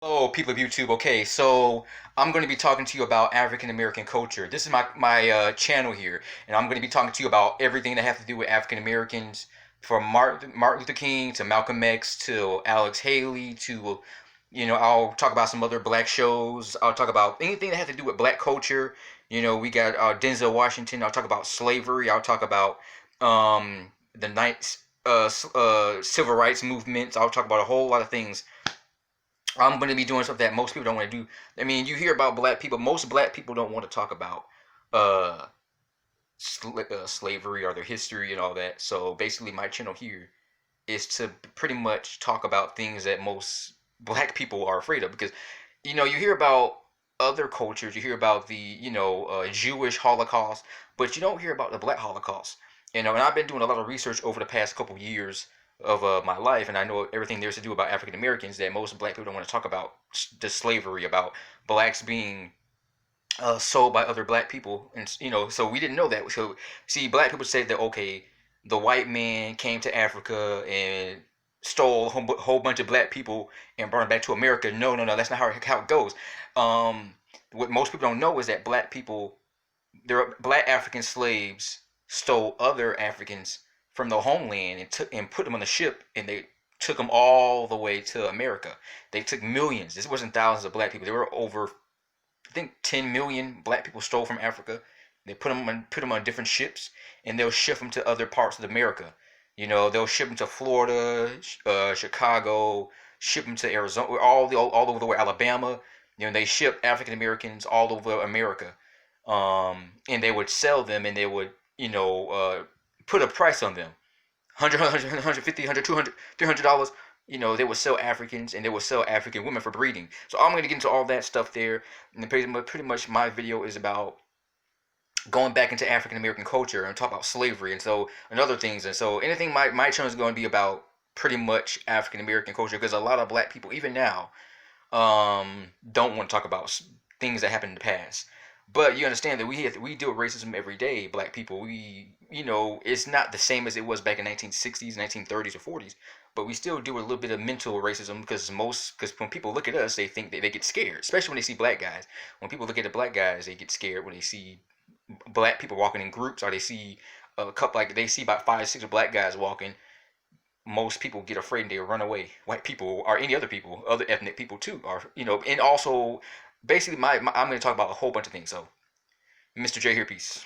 Hello, people of YouTube. Okay, so I'm going to be talking to you about African American culture. This is my channel here, and I'm going to be talking to you about everything that has to do with African Americans, from Martin Luther King to Malcolm X to Alex Haley to, I'll talk about some other black shows. I'll talk about anything that has to do with black culture. We got Denzel Washington. I'll talk about slavery. I'll talk about the civil rights movements. I'll talk about a whole lot of things. I'm going to be doing stuff that most people don't want to do. I mean, you hear about black people. Most black people don't want to talk about uh, slavery or their history and all that. So basically, my channel here is to pretty much talk about things that most black people are afraid of. Because, you hear about other cultures. You hear about the, Jewish Holocaust, but you don't hear about the black Holocaust. And I've been doing a lot of research over the past couple of years of my life, and I know everything there's to do about African Americans that most black people don't want to talk about. The slavery, about blacks being sold by other black people, and so we didn't know that. So see, black people say that, okay, the white man came to Africa and stole a whole bunch of black people and brought them back to America. No, no, no, that's not how it goes. What most people don't know is that there are black African slaves stole other Africans from the homeland and took and put them on the ship, and they took them all the way to America. They took millions. This wasn't thousands of black people. There were over, I think, 10 million black people stole from Africa. They put them on different ships, and they'll ship them to other parts of America. They'll ship them to Florida, Chicago, ship them to Arizona, all over the way, Alabama. They ship African Americans all over America, and they would sell them, and they would, put a price on them. 150, 100, 200, $300. They would sell Africans, and they would sell African women for breeding. So I'm going to get into all that stuff there. And pretty much my video is about going back into African American culture and talk about slavery and other things. And so anything my channel is going to be about pretty much African American culture, because a lot of black people, even now, don't want to talk about things that happened in the past. But you understand that we deal with racism every day. Black people, it's not the same as it was back in 1960s, 1930s, or 40s. But we still deal with a little bit of mental racism, because when people look at us, they think they get scared, especially when they see black guys. When people look at the black guys, they get scared when they see black people walking in groups, or they see a couple, like they see about 5, 6 black guys walking. Most people get afraid and they run away. White people or any other people, other ethnic people too, are, and also basically I'm going to talk about a whole bunch of things. So, Mr. J here, peace.